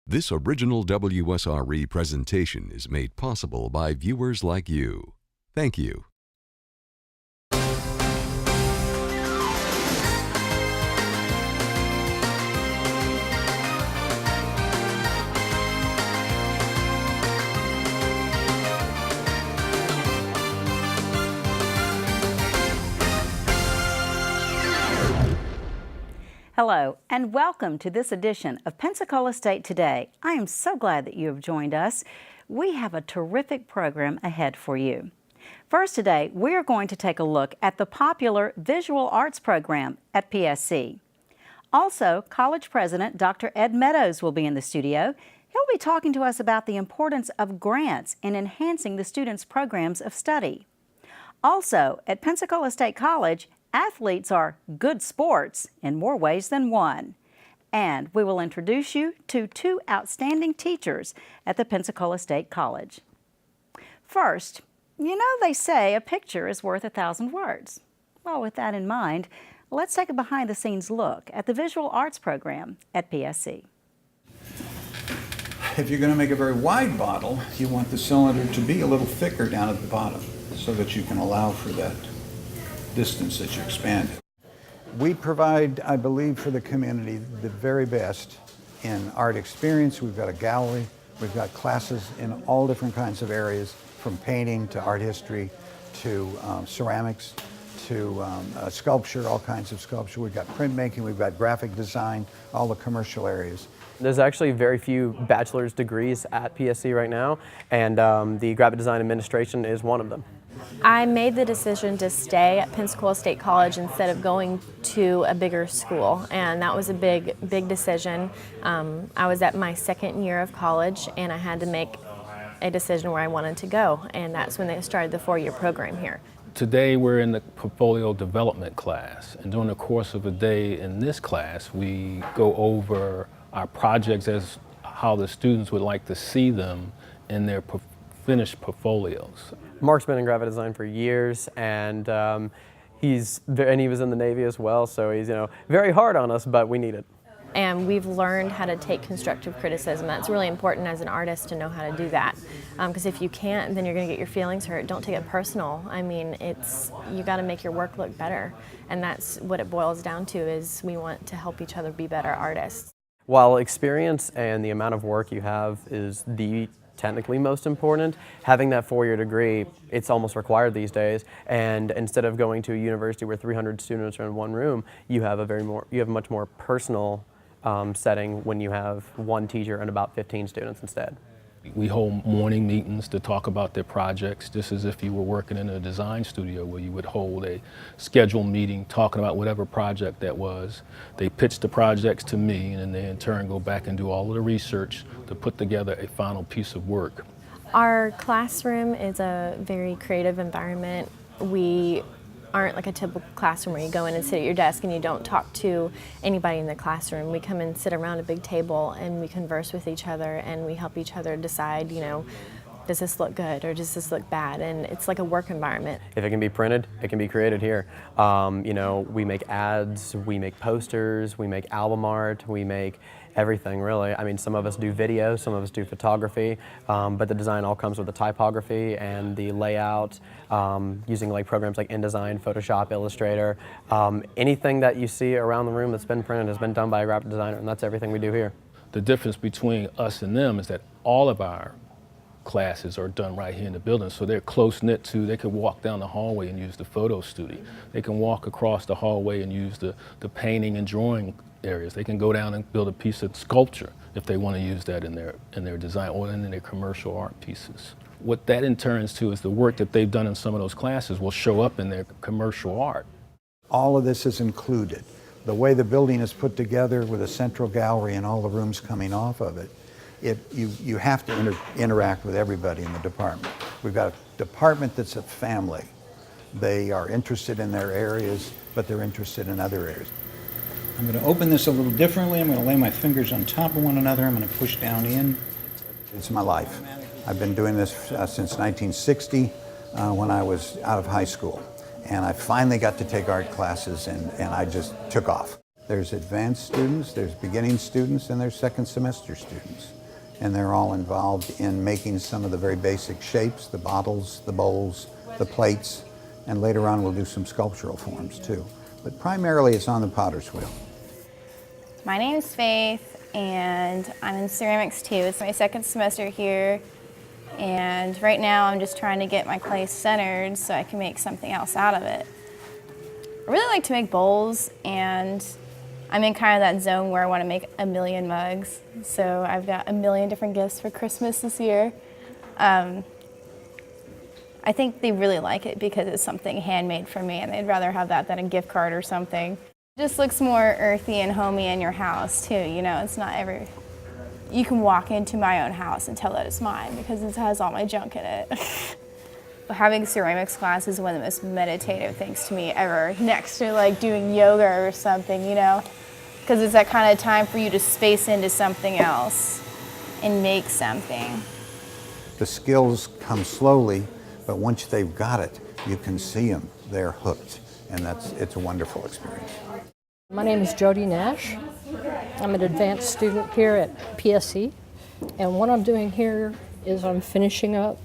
This original WSRE presentation is made possible by viewers like you. Thank you. Hello, and welcome to this edition of Pensacola State Today. I am so glad that you have joined us. We have a terrific program ahead for you. First today, we are going to take a look at the popular visual arts program at PSC. Also, College President Dr. Ed Meadows will be in the studio. He'll be talking to us about the importance of grants in enhancing the students' programs of study. Also, at Pensacola State College, athletes are good sports in more ways than one. And we will introduce you to two outstanding teachers at the Pensacola State College. First, you know they say a picture is worth 1,000 words. Well, with that in mind, let's take a behind-the-scenes look at the visual arts program at PSC. If you're going to make a very wide bottle, you want the cylinder to be a little thicker down at the bottom so that you can allow for that distance that you expand it. We provide, I believe, for the community the very best in art experience. We've got a gallery, we've got classes in all different kinds of areas, from painting to art history to ceramics to sculpture, all kinds of sculpture. We've got printmaking, we've got graphic design, all the commercial areas. There's actually very few bachelor's degrees at PSC right now, and the graphic design administration is one of them. I made the decision to stay at Pensacola State College instead of going to a bigger school, and that was a big decision. I was at my second year of college, and I had to make a decision where I wanted to go, and that's when they started the 4-year program here. Today we're in the portfolio development class, and during the course of a day in this class we go over our projects as how the students would like to see them in their finished portfolios. Mark's been in graphic design for years, and he was in the Navy as well, so he's very hard on us, but we need it. And we've learned how to take constructive criticism. That's really important as an artist to know how to do that. Because if you can't, then you're going to get your feelings hurt. Don't take it personal. I mean, you got to make your work look better, and that's what it boils down to. Is we want to help each other be better artists. While experience and the amount of work you have is the technically most important, having that 4-year degree, it's almost required these days, and instead of going to a university where 300 students are in one room, you have a much more personal setting when you have one teacher and about 15 students instead. We hold morning meetings to talk about their projects, just as if you were working in a design studio where you would hold a scheduled meeting talking about whatever project that was. They pitch the projects to me, and then they in turn go back and do all of the research to put together a final piece of work. Our classroom is a very creative environment. We aren't like a typical classroom where you go in and sit at your desk and you don't talk to anybody in the classroom. We come and sit around a big table and we converse with each other, and we help each other decide, does this look good or does this look bad? And it's like a work environment. If it can be printed, it can be created here. We make ads, we make posters, we make album art, we make everything really. I mean, some of us do video, some of us do photography, but the design all comes with the typography and the layout, using programs like InDesign, Photoshop, Illustrator. Anything that you see around the room that's been printed has been done by a graphic designer, and that's everything we do here. The difference between us and them is that all of our classes are done right here in the building, so they're close-knit to, they can walk down the hallway and use the photo studio. They can walk across the hallway and use the painting and drawing areas. They can go down and build a piece of sculpture if they want to use that in their design or in their commercial art pieces. What that in turns to is the work that they've done in some of those classes will show up in their commercial art. All of this is included. The way the building is put together with a central gallery and all the rooms coming off of it, you have to interact with everybody in the department. We've got a department that's a family. They are interested in their areas, but they're interested in other areas. I'm going to open this a little differently. I'm going to lay my fingers on top of one another. I'm going to push down in. It's my life. I've been doing this since 1960 when I was out of high school. And I finally got to take art classes, and I just took off. There's advanced students, there's beginning students, and there's second semester students. And they're all involved in making some of the very basic shapes, the bottles, the bowls, the plates, and later on we'll do some sculptural forms too. But primarily it's on the potter's wheel. My name's Faith, and I'm in ceramics too. It's my second semester here, and right now I'm just trying to get my clay centered so I can make something else out of it. I really like to make bowls, and I'm in kind of that zone where I want to make a million mugs. So I've got a million different gifts for Christmas this year. I think they really like it because it's something handmade for me, and they'd rather have that than a gift card or something. It just looks more earthy and homey in your house too, you know, it's not ever, you can walk into my own house and tell that it's mine because it has all my junk in it. But having ceramics class is one of the most meditative things to me ever, next to like doing yoga or something, you know, because it's that kind of time for you to space into something else and make something. The skills come slowly, but once they've got it, you can see them, they're hooked, and it's a wonderful experience. My name is Jody Nash. I'm an advanced student here at PSE, and what I'm doing here is I'm finishing up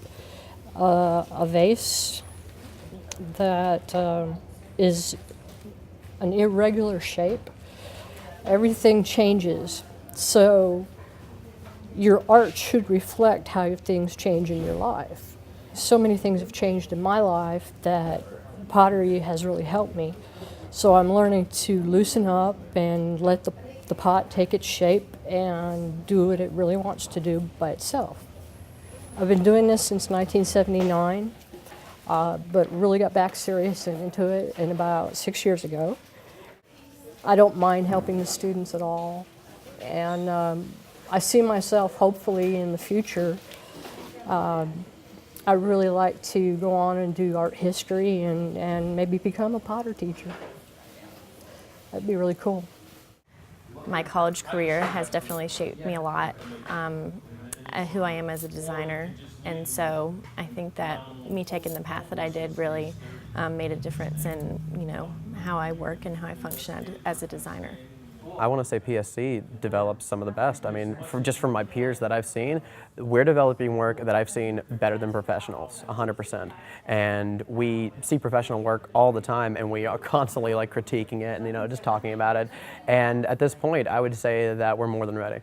a vase that is an irregular shape. Everything changes, so your art should reflect how things change in your life. So many things have changed in my life that pottery has really helped me. So I'm learning to loosen up and let the pot take its shape and do what it really wants to do by itself. I've been doing this since 1979, but really got back serious and into it in about 6 years ago. I don't mind helping the students at all, and I see myself hopefully in the future. I really like to go on and do art history and maybe become a potter teacher. That'd be really cool. My college career has definitely shaped me a lot, who I am as a designer, and so I think that me taking the path that I did really made a difference in, you know, how I work and how I function as a designer. I want to say PSC develops some of the best. I mean, just from my peers that I've seen, we're developing work that I've seen better than professionals, 100%. And we see professional work all the time, and we are constantly like critiquing it and, you know, just talking about it. And at this point, I would say that we're more than ready.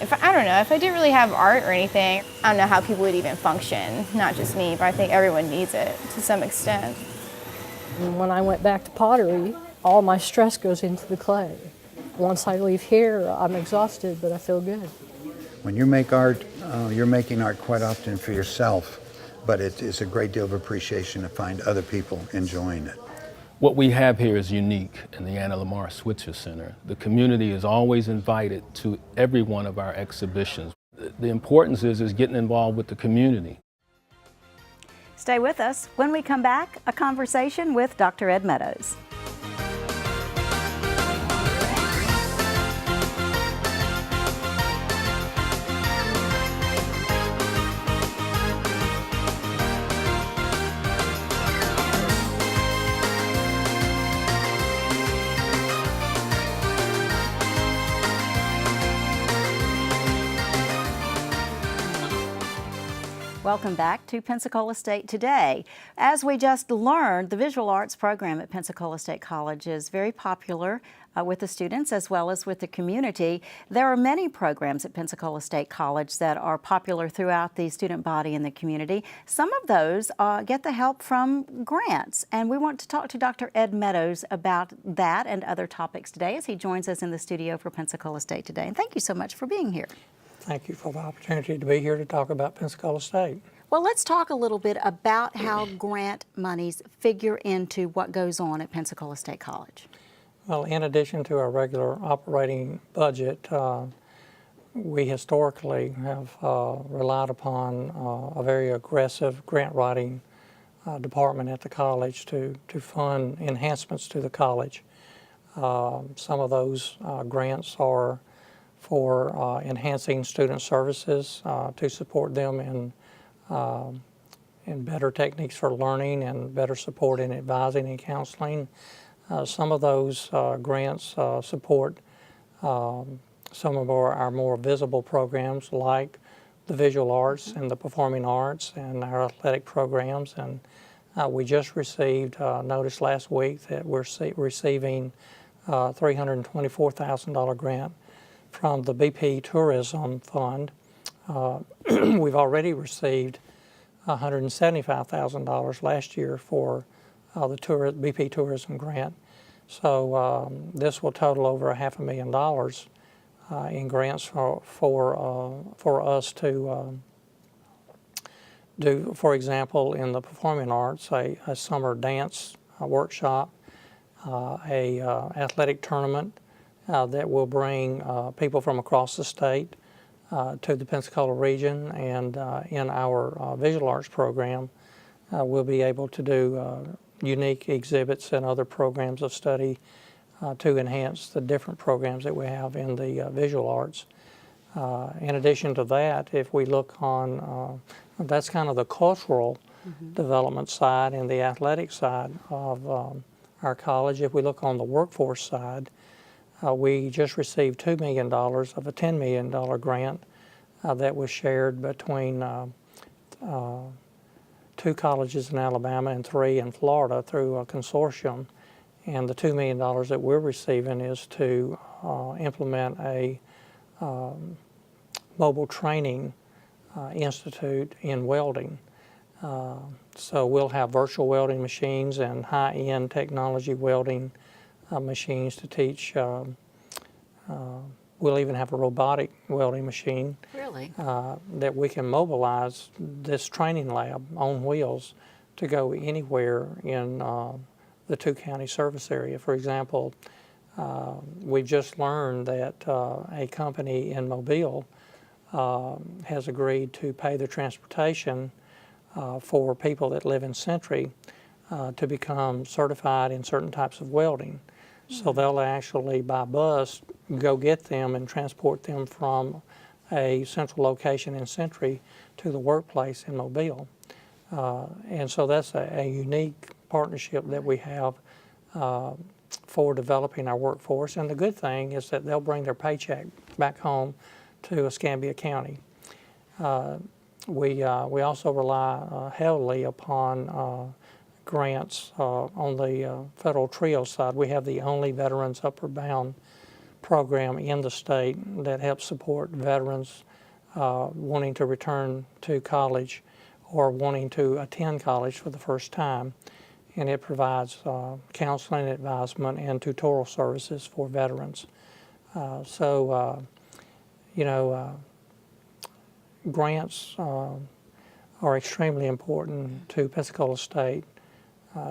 I don't know, if I didn't really have art or anything, I don't know how people would even function. Not just me, but I think everyone needs it to some extent. And when I went back to pottery, all my stress goes into the clay. Once I leave here, I'm exhausted, but I feel good. When you make art, you're making art quite often for yourself, but it is a great deal of appreciation to find other people enjoying it. What we have here is unique in the Anna Lamar Switzer Center. The community is always invited to every one of our exhibitions. The importance is getting involved with the community. Stay with us. When we come back, a conversation with Dr. Ed Meadows. Welcome back to Pensacola State Today. As we just learned, the visual arts program at Pensacola State College is very popular with the students as well as with the community. There are many programs at Pensacola State College that are popular throughout the student body and the community. Some of those get the help from grants, and we want to talk to Dr. Ed Meadows about that and other topics today as he joins us in the studio for Pensacola State Today. And thank you so much for being here. Thank you for the opportunity to be here to talk about Pensacola State. Well, let's talk a little bit about how grant monies figure into what goes on at Pensacola State College. Well, in addition to our regular operating budget, we historically have relied upon a very aggressive grant writing department at the college to fund enhancements to the college. Some of those grants are for enhancing student services to support them in better techniques for learning and better support in advising and counseling. Some of those grants support some of our more visible programs like the visual arts and the performing arts and our athletic programs. And we just received notice last week that we're receiving a $324,000 grant from the BP Tourism Fund. We've already received $175,000 last year for the BP Tourism grant. So this will total over $500,000 in grants for us to do, for example, in the performing arts, a summer dance workshop, a athletic tournament that will bring people from across the state to the Pensacola region, and in our visual arts program, we'll be able to do unique exhibits and other programs of study to enhance the different programs that we have in the visual arts. In addition to that, if we look on, that's kind of the cultural development side and the athletic side of our college. If we look on the workforce side, we just received $2 million of a $10 million grant that was shared between 2 colleges in Alabama and 3 in Florida through a consortium. And the $2 million that we're receiving is to implement a mobile training institute in welding. So we'll have virtual welding machines and high-end technology welding machines to teach. We'll even have a robotic welding machine. Really? That we can mobilize this training lab on wheels to go anywhere in the 2-county service area. For example, we've just learned that a company in Mobile has agreed to pay the transportation for people that live in Century to become certified in certain types of welding. So they'll actually, by bus, go get them and transport them from a central location in Century to the workplace in Mobile. And so that's a unique partnership that we have for developing our workforce. And the good thing is that they'll bring their paycheck back home to Escambia County. We also rely heavily upon grants on the federal TRIO side. We have the only Veterans Upward Bound program in the state that helps support veterans wanting to return to college or wanting to attend college for the first time. And it provides counseling, advisement, and tutorial services for veterans. Grants are extremely important to Pensacola State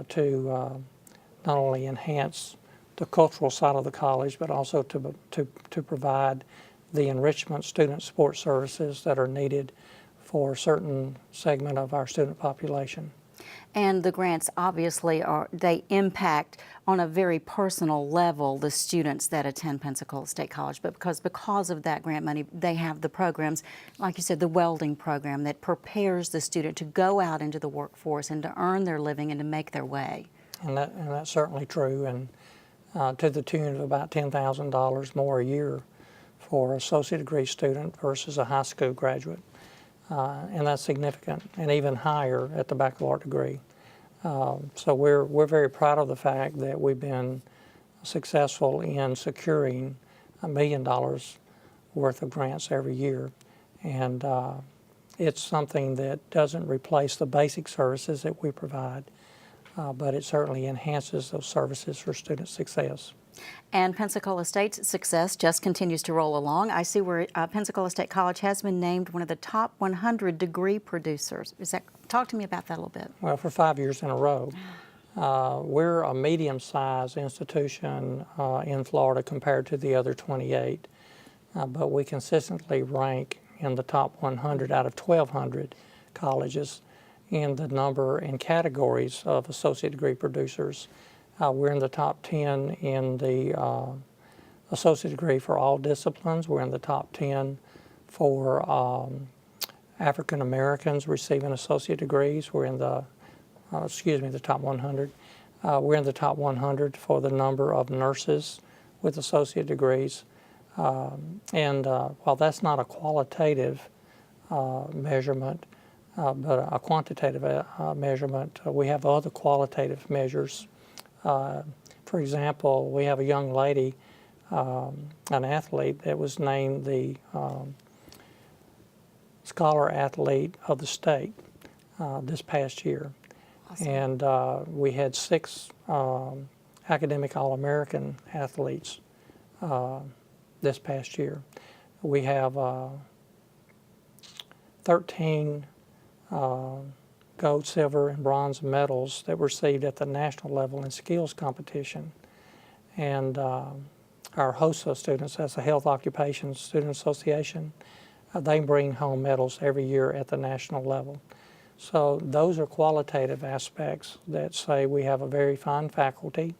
to not only enhance the cultural side of the college, but also to provide the enrichment student support services that are needed for a certain segment of our student population. And the grants obviously they impact on a very personal level the students that attend Pensacola State College, but because of that grant money, they have the programs, like you said, the welding program that prepares the student to go out into the workforce and to earn their living and to make their way. And that's certainly true, and to the tune of about $10,000 more a year for an associate degree student versus a high school graduate. And that's significant, and even higher at the baccalaureate degree. So we're very proud of the fact that we've been successful in securing $1 million worth of grants every year. And it's something that doesn't replace the basic services that we provide, but it certainly enhances those services for student success. And Pensacola State's success just continues to roll along. I see where Pensacola State College has been named one of the top 100 degree producers. Talk to me about that a little bit. Well, for 5 years in a row. We're a medium-sized institution in Florida compared to the other 28, but we consistently rank in the top 100 out of 1,200 colleges in the number and categories of associate degree producers. We're in the top 10 in the associate degree for all disciplines. We're in the top 10 for African Americans receiving associate degrees. We're in the, the top 100. We're in the top 100 for the number of nurses with associate degrees. While that's not a qualitative measurement, but a quantitative measurement, we have other qualitative measures. For example, we have a young lady, an athlete, that was named the Scholar Athlete of the State this past year. Awesome. And we had 6 academic All-American athletes this past year. We have 13 gold, silver, and bronze medals that were received at the national level in skills competition. And our HOSA students, that's the Health Occupations Student Association, they bring home medals every year at the national level. So those are qualitative aspects that say we have a very fine faculty,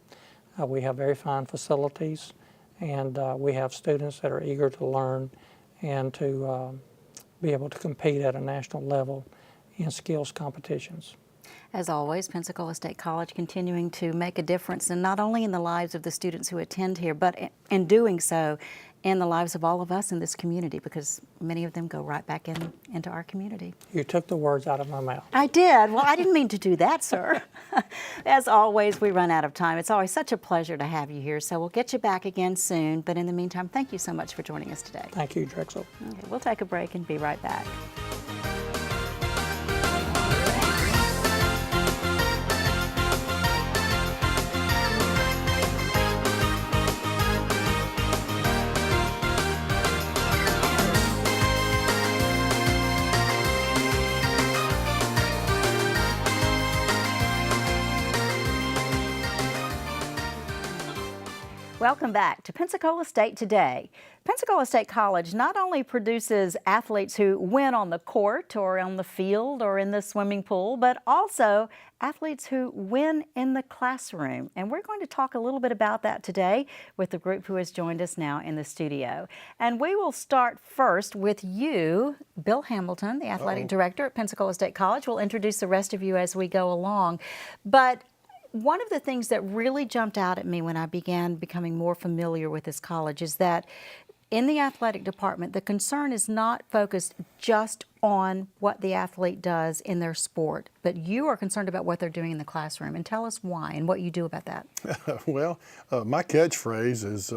we have very fine facilities, and we have students that are eager to learn and to be able to compete at a national level in skills competitions. As always, Pensacola State College continuing to make a difference, and not only in the lives of the students who attend here, but in doing so in the lives of all of us in this community, because many of them go right back into our community. You took the words out of my mouth. I did. Well, I didn't mean to do that, sir. As always, we run out of time. It's always such a pleasure to have you here, so we'll get you back again soon. But in the meantime, thank you so much for joining us today. Thank you, Drexel. Okay, we'll take a break and be right back. Welcome back to Pensacola State Today. Pensacola State College not only produces athletes who win on the court or on the field or in the swimming pool, but also athletes who win in the classroom. And we're going to talk a little bit about that today with the group who has joined us now in the studio. And we will start first with you, Bill Hamilton, the athletic director at Pensacola State College. We'll introduce the rest of you as we go along. But one of the things that really jumped out at me when I began becoming more familiar with this college is that in the athletic department, the concern is not focused just on what the athlete does in their sport, but you are concerned about what they're doing in the classroom. And tell us why and what you do about that. Well, my catchphrase is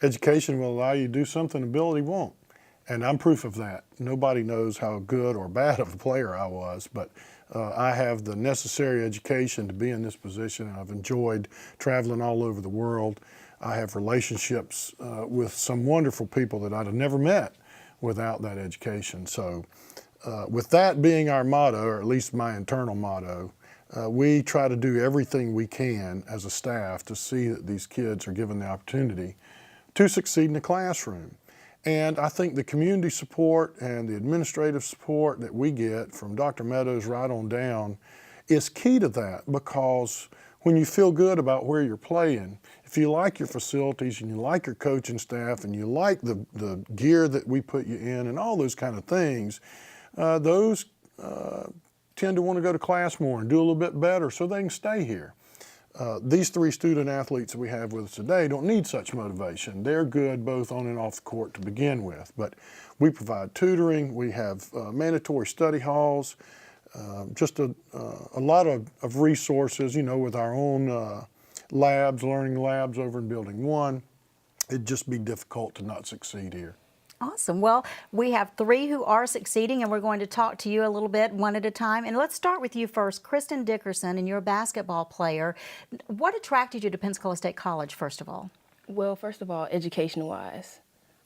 education will allow you to do something ability won't. And I'm proof of that. Nobody knows how good or bad of a player I was, but I have the necessary education to be in this position. I've enjoyed traveling all over the world. I have relationships with some wonderful people that I'd have never met without that education. So with that being our motto, or at least my internal motto, we try to do everything we can as a staff to see that these kids are given the opportunity to succeed in the classroom. And I think the community support and the administrative support that we get from Dr. Meadows right on down is key to that, because when you feel good about where you're playing, if you like your facilities and you like your coaching staff and you like the gear that we put you in and all those kind of things, those tend to want to go to class more and do a little bit better so they can stay here. These 3 student athletes that we have with us today don't need such motivation. They're good both on and off the court to begin with, but we provide tutoring, we have mandatory study halls, just a lot of resources, you know, with our own labs, learning labs over in Building 1. It'd just be difficult to not succeed here. Awesome. Well, we have 3 who are succeeding, and we're going to talk to you a little bit one at a time. And let's start with you first, Kristen Dickerson, and you're a basketball player. What attracted you to Pensacola State College, first of all? Well, first of all, education-wise.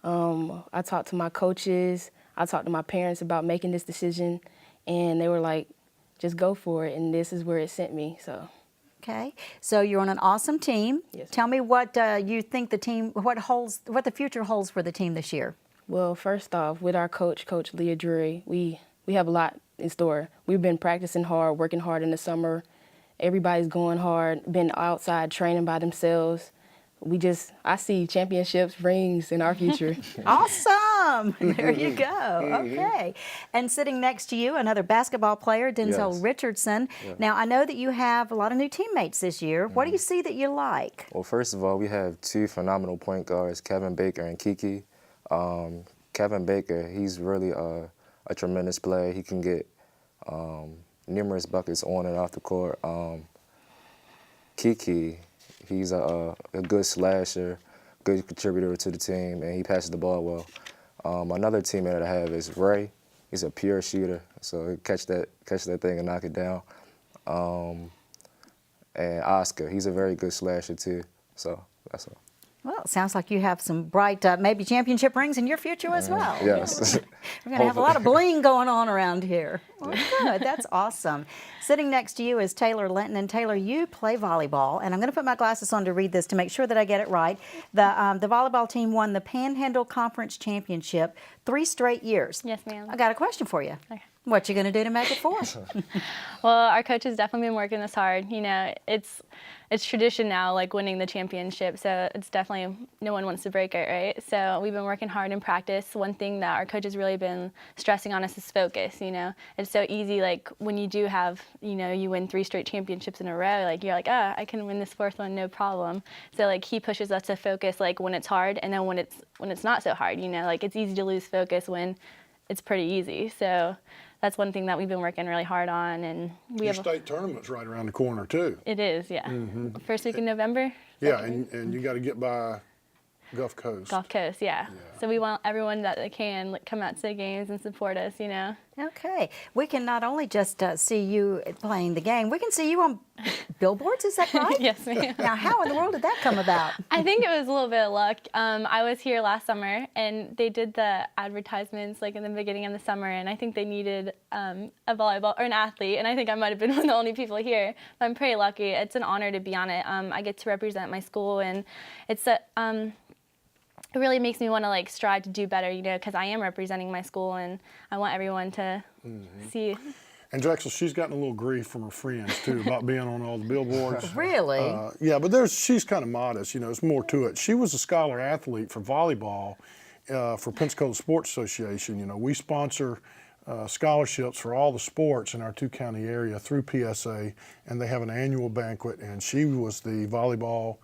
I talked to my coaches, I talked to my parents about making this decision, and they were like, just go for it, and this is where it sent me, so. Okay, so you're on an awesome team. Yes. Tell me what you think the team, what the future holds for the team this year. Well, first off, with our coach, Coach Leah Drury, we have a lot in store. We've been practicing hard, working hard in the summer. Everybody's going hard, been outside training by themselves. I see championships, rings in our future. Awesome! There you go. Okay. And sitting next to you, another basketball player, Denzel Yes. Richardson. Yeah. Now, I know that you have a lot of new teammates this year. What do you see that you like? Well, first of all, we have two phenomenal point guards, Kevin Baker and Kiki. Kevin Baker, he's really a tremendous player. He can get numerous buckets on and off the court. Kiki, he's a good slasher, good contributor to the team, and he passes the ball well. Another teammate that I have is Ray. He's a pure shooter, so he'll catch that thing and knock it down. And Oscar, he's a very good slasher too. So that's all. Well, it sounds like you have some bright, maybe championship rings in your future as well. Yes. We're going to have a lot of bling going on around here. Well, good. That's awesome. Sitting next to you is Taylor Linton. And Taylor, you play volleyball. And I'm going to put my glasses on to read this to make sure that I get it right. The volleyball team won the Panhandle Conference Championship 3 straight years. Yes, ma'am. I got a question for you. Okay. What you going to do to make it 4? Well, our coach has definitely been working this hard. You know, it's tradition now, like winning the championship, so it's definitely, no one wants to break it, right? So we've been working hard in practice. One thing that our coach has really been stressing on us is focus, you know. It's so easy, like when you do have, you know, you win 3 straight championships in a row, like you're like, oh, I can win this 4th one, no problem. So like he pushes us to focus like when it's hard, and then when it's not so hard, you know, like it's easy to lose focus when it's pretty easy. So that's one thing that we've been working really hard on, and we Your have state tournament's right around the corner too. It is, yeah. First week in November. Yeah, and you got to get by Gulf Coast. Gulf Coast, yeah. So we want everyone that they can like, come out to the games and support us, you know. Okay. We can not only just see you playing the game, we can see you on billboards, is that right? Yes, ma'am. Now, how in the world did that come about? I think it was a little bit of luck. I was here last summer, and they did the advertisements like in the beginning of the summer, and I think they needed a volleyball or an athlete, and I think I might have been one of the only people here. But I'm pretty lucky. It's an honor to be on it. I get to represent my school, and it's it really makes me want to like strive to do better, you know, because I am representing my school, and I want everyone to see. And Drexel, she's gotten a little grief from her friends too about being on all the billboards. Really? Yeah, but she's kind of modest. You know, it's more to it. She was a scholar athlete for volleyball for Pensacola Sports Association. You know, we sponsor scholarships for all the sports in our 2-county area through PSA, and they have an annual banquet. And she was the volleyball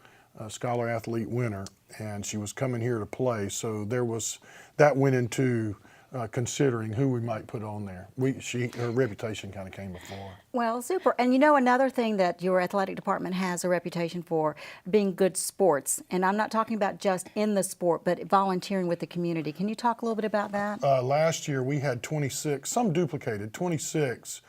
scholar athlete winner, and she was coming here to play. So that went into considering who we might put on there. Her reputation kind of came before. Well, super. And you know, another thing that your athletic department has a reputation for being good sports. And I'm not talking about just in the sport, but volunteering with the community. Can you talk a little bit about that? Last year we had 26, some duplicated, 26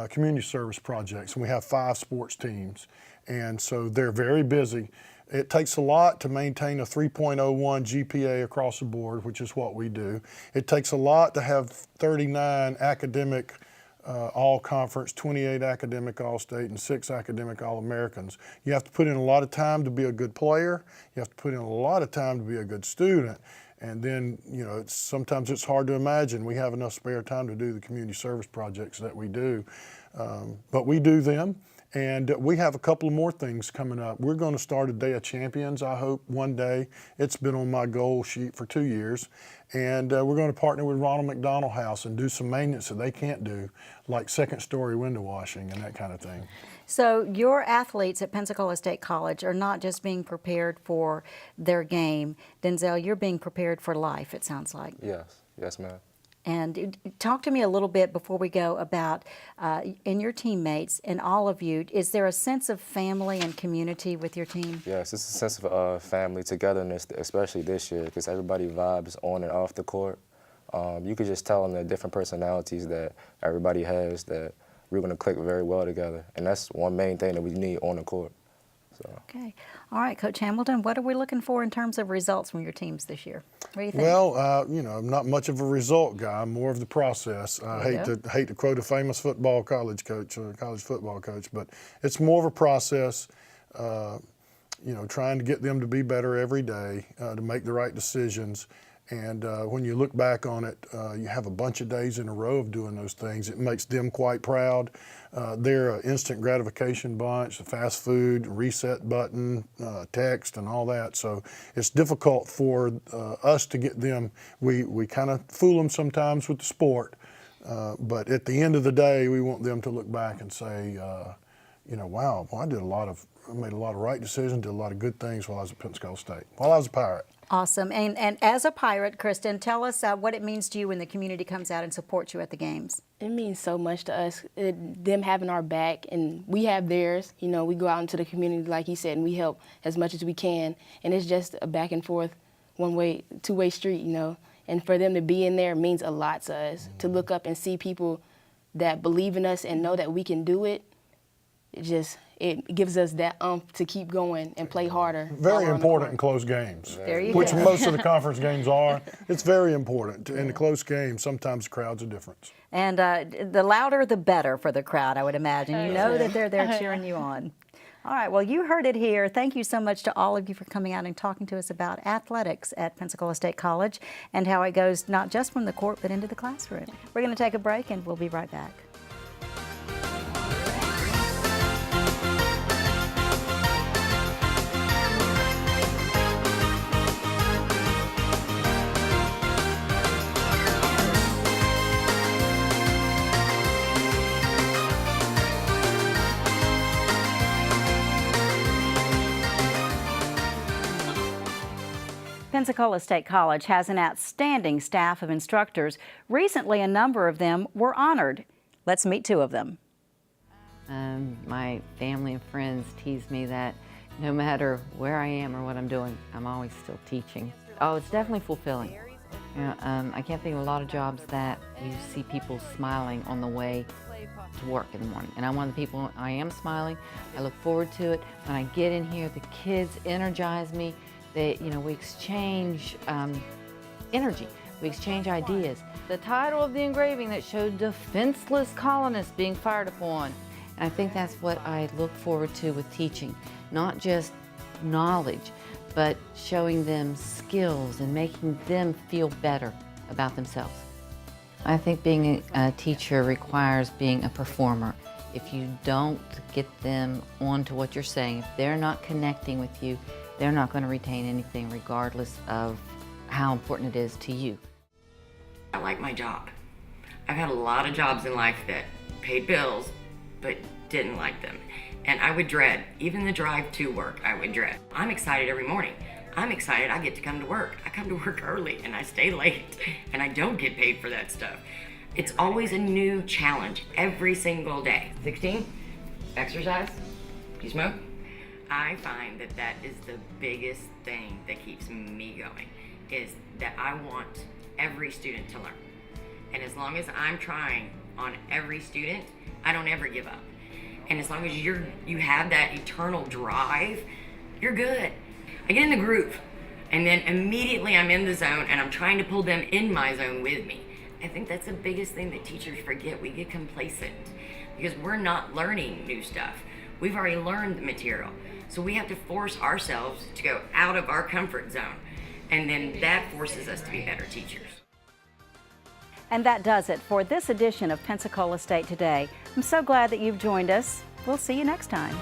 community service projects, and we have 5 sports teams. And so they're very busy. It takes a lot to maintain a 3.01 GPA across the board, which is what we do. It takes a lot to have 39 academic all-conference, 28 academic all-state, and 6 academic all-Americans. You have to put in a lot of time to be a good player. You have to put in a lot of time to be a good student. And then, you know, sometimes it's hard to imagine we have enough spare time to do the community service projects that we do. But we do them. And we have a couple of more things coming up. We're going to start a Day of Champions, I hope, one day. It's been on my goal sheet for 2 years. And we're going to partner with Ronald McDonald House and do some maintenance that they can't do, like 2nd-story window washing and that kind of thing. So your athletes at Pensacola State College are not just being prepared for their game. Denzel, you're being prepared for life, it sounds like. Yes, ma'am. And talk to me a little bit before we go about in your teammates and all of you, is there a sense of family and community with your team? Yes, it's a sense of family togetherness, especially this year, because everybody vibes on and off the court. You could just tell in the different personalities that everybody has that we're going to click very well together. And that's one main thing that we need on the court. So. Okay. All right, Coach Hamilton, what are we looking for in terms of results from your teams this year? What do you think? Well, you know, I'm not much of a result guy. I'm more of the process. I hate to quote a famous college football coach, but it's more of a process. You know, trying to get them to be better every day, to make the right decisions. And when you look back on it, you have a bunch of days in a row of doing those things. It makes them quite proud. They're an instant gratification bunch, the fast food, reset button, text, and all that. So it's difficult for us to get them. We kind of fool them sometimes with the sport, but at the end of the day, we want them to look back and say, you know, wow, well, I made a lot of right decisions, did a lot of good things while I was at Pensacola State, while I was a Pirate. Awesome. And as a Pirate, Kristen, tell us what it means to you when the community comes out and supports you at the games. It means so much to us, them having our back, and we have theirs. You know, we go out into the community, like he said, and we help as much as we can. And it's just a back and forth, one-way, two-way street, you know. And for them to be in there means a lot to us. To look up and see people that believe in us and know that we can do it, it gives us that to keep going and play harder. Very important in close games, There you which go. most of the conference games are. It's very important. In the close games, sometimes crowds are different. And the louder, the better for the crowd, I would imagine. You know that they're there cheering you on. All right, well, you heard it here. Thank you so much to all of you for coming out and talking to us about athletics at Pensacola State College and how it goes not just from the court, but into the classroom. We're going to take a break, and we'll be right back. Pensacola State College has an outstanding staff of instructors. Recently, a number of them were honored. Let's meet two of them. My family and friends tease me that no matter where I am or what I'm doing, I'm always still teaching. Oh, it's definitely fulfilling. You know, I can't think of a lot of jobs that you see people smiling on the way to work in the morning. And I'm one of the people, I am smiling. I look forward to it. When I get in here, the kids energize me. We exchange energy, we exchange ideas. The title of the engraving that showed defenseless colonists being fired upon. And I think that's what I look forward to with teaching, not just knowledge, but showing them skills and making them feel better about themselves. I think being a teacher requires being a performer. If you don't get them onto what you're saying, if they're not connecting with you, they're not going to retain anything regardless of how important it is to you. I like my job. I've had a lot of jobs in life that paid bills, but didn't like them. And I would dread, even the drive to work, I would dread. I'm excited every morning. I'm excited I get to come to work. I come to work early and I stay late and I don't get paid for that stuff. It's always a new challenge every single day. 16, exercise, do you smoke? I find that that is the biggest thing that keeps me going, is that I want every student to learn. And as long as I'm trying on every student, I don't ever give up. And as long as you have that eternal drive, you're good. I get in the groove, and then immediately I'm in the zone and I'm trying to pull them in my zone with me. I think that's the biggest thing that teachers forget. We get complacent because we're not learning new stuff. We've already learned the material. So we have to force ourselves to go out of our comfort zone. And then that forces us to be better teachers. And that does it for this edition of Pensacola State Today. I'm so glad that you've joined us. We'll see you next time.